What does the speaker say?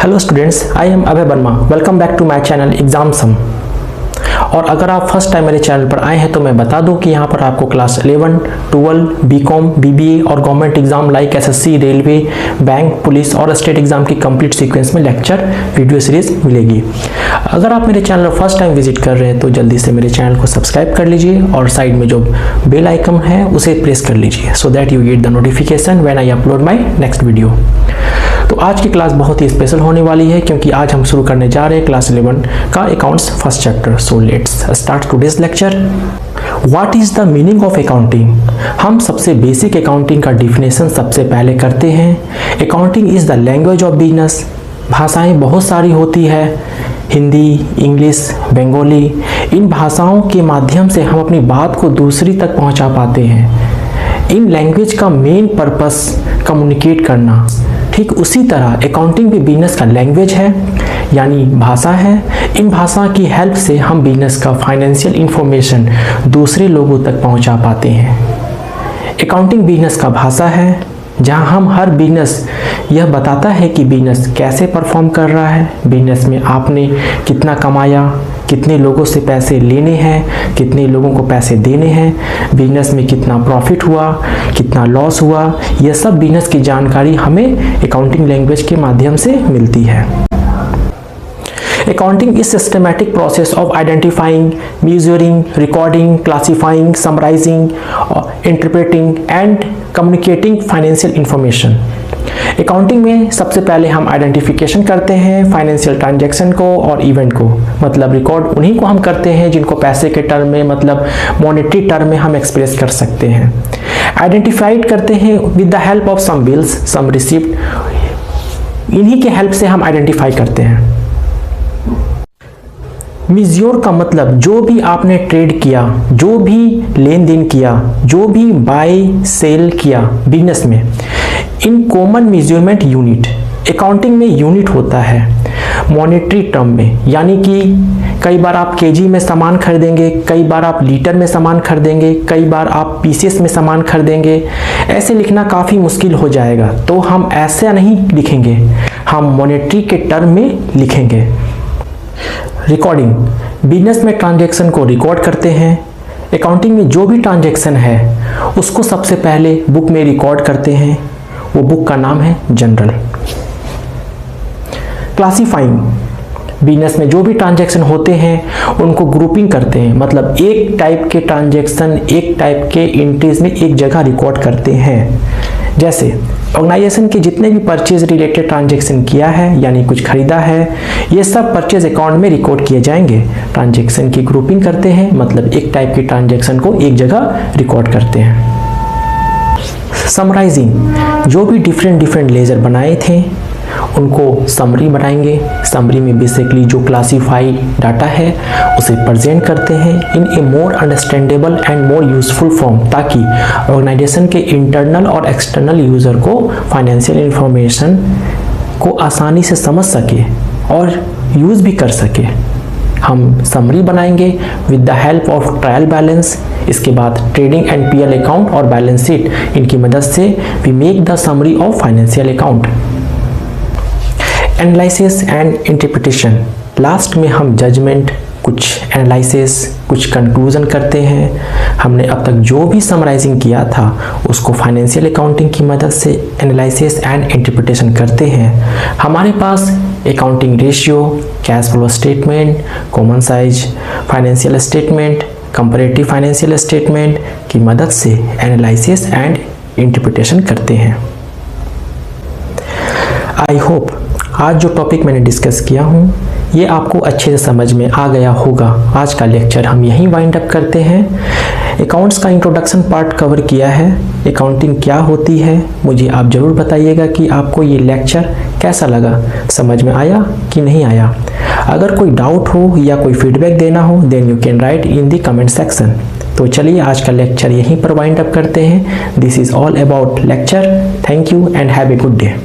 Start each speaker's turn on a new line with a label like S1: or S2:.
S1: Hello students, I am Abhay Verma. Welcome back to my channel exam sum. और अगर आप first time मेरे channel पर आए हैं तो मैं बता दूं कि यहाँ पर आपको क्लास 11, 12, बीकॉम, बीबीए और government exam like SSC, railway, bank, police और स्टेट एग्जाम की कंप्लीट सीक्वेंस में लेक्चर वीडियो सीरीज मिलेगी। अगर आप मेरे चैनल पर फर्स्ट टाइम विजिट कर रहे हैं तो जल्दी से मेरे चैनल को सब्सक्राइब कर लीजिए और साइड में जो बेल आइकन है उसे प्रेस कर लीजिए so that you get the notification when I upload my next video. तो आज की क्लास बहुत ही स्पेशल होने वाली है क्योंकि आज हम शुरू करने जा रहे हैं क्लास 11 का accounts first chapter. So let's start today's lecture. What is the meaning of accounting? हम सबसे बेसिक अकाउंटिंग का डिफिनेशन सबसे पहले करते हैं। Accounting is the language of business. भाषाएं बहुत सारी होती है, हिंदी, इंग्लिश, बंगाली। इन भाषाओं के माध्यम से हम अपनी बात को दूसरी तक पहुंचा पाते हैं। इन लैंग्वेज का मेन पर्पस कम्युनिकेट करना। ठीक उसी तरह अकाउंटिंग भी बिजनेस का लैंग्वेज है, यानी भाषा है। इन भाषा की हेल्प से हम बिजनेस का फाइनेंशियल इंफॉर्मेशन दूसरे लोगों तक पहुंचा पाते हैं। अकाउंटिंग बिजनेस का भाषा है जहां हम हर बिजनेस यह बताता है कि बिजनेस कैसे परफॉर्म कर रहा है, बिजनेस में आपने कितना कमाया, कितने लोगों से पैसे लेने हैं, कितने लोगों को पैसे देने हैं, बिजनेस में कितना प्रॉफिट हुआ, कितना लॉस हुआ। यह सब बिजनेस की जानकारी हमें अकाउंटिंग लैंग्वेज के माध्यम से मिलती है। Accounting is systematic process of identifying, measuring, recording, classifying, summarizing, interpreting and communicating financial information. Accounting में सबसे पहले हम आइडेंटिफिकेशन करते हैं फाइनेंशियल ट्रांजैक्शन को और इवेंट को, मतलब रिकॉर्ड उन्हीं को हम करते हैं जिनको पैसे के टर्म में मतलब मॉनेटरी टर्म में हम एक्सप्रेस कर सकते हैं। आइडेंटिफाइड करते हैं with the help of some bills, some receipt. इन्हीं के हेल्प से हम आइडेंटिफाई करते हैं। मिज्योर का मतलब जो भी आपने ट्रेड किया, जो भी लेन देन किया, जो भी बाय सेल किया बिजनेस में, in common measurement unit. Accounting में यूनिट होता है मॉनेटरी टर्म में, यानी कि कई बार आप केजी में सामान खरीदेंगे, कई बार आप लीटर में सामान खरीदेंगे, कई बार आप पीसेस में सामान खरीदेंगे। ऐसे लिखना काफ़ी मुश्किल हो जाएगा, तो हम ऐसा नहीं लिखेंगे, हम मॉनेटरी के टर्म में लिखेंगे। रिकॉर्डिंग, बिजनेस में ट्रांजैक्शन को रिकॉर्ड करते हैं। अकाउंटिंग में जो भी ट्रांजैक्शन है उसको सबसे पहले बुक में रिकॉर्ड करते हैं, वो बुक का नाम है जनरल। क्लासीफाइंग, बिजनेस में जो भी ट्रांजैक्शन होते हैं उनको ग्रुपिंग करते हैं, मतलब एक टाइप के ट्रांजैक्शन एक टाइप के एंट्रीज में एक जगह रिकॉर्ड करते हैं। जैसे ऑर्गेनाइजेशन के जितने भी परचेज रिलेटेड ट्रांजैक्शन किया है, यानी कुछ खरीदा है, ये सब परचेज अकाउंट में रिकॉर्ड किए जाएंगे। ट्रांजैक्शन की ग्रुपिंग करते हैं, मतलब एक टाइप की ट्रांजैक्शन को एक जगह रिकॉर्ड करते हैं। समराइजिंग, जो भी डिफरेंट लेजर बनाए थे उनको समरी बनाएंगे। समरी में बेसिकली जो क्लासिफाइड डाटा है उसे प्रेजेंट करते हैं in a more understandable and more useful form, ताकि ऑर्गेनाइजेशन के इंटरनल और एक्सटर्नल यूजर को फाइनेंशियल इंफॉर्मेशन को आसानी से समझ सके और यूज भी कर सके। हम समरी बनाएंगे with the help of trial balance. इसके बाद ट्रेडिंग एंड पीएल अकाउंट और बैलेंस शीट, इनकी मदद से we make the summary of financial account. Analysis and interpretation, last में हम जजमेंट, कुछ एनालिसिस, कुछ कंक्लूजन करते हैं। हमने अब तक जो भी समराइजिंग किया था उसको फाइनेंशियल अकाउंटिंग की मदद से एनालिसिस एंड इंटरप्रिटेशन करते हैं। हमारे पास accounting ratio, cash flow statement, common size financial statement, comparative financial statement की मदद से एनालिसिस एंड इंटरप्रिटेशन करते हैं। आई होप आज जो टॉपिक मैंने डिस्कस किया हूँ ये आपको अच्छे से समझ में आ गया होगा। आज का लेक्चर हम यहीं वाइंड अप करते हैं। अकाउंट्स का इंट्रोडक्शन पार्ट कवर किया है। अकाउंटिंग क्या होती है मुझे आप ज़रूर बताइएगा कि आपको ये लेक्चर कैसा लगा, समझ में आया कि नहीं आया। अगर कोई डाउट हो या कोई फीडबैक देना हो then you can write in the comment section. तो चलिए आज का लेक्चर यहीं पर वाइंड अप करते हैं। This is all about lecture. Thank you and have a good day.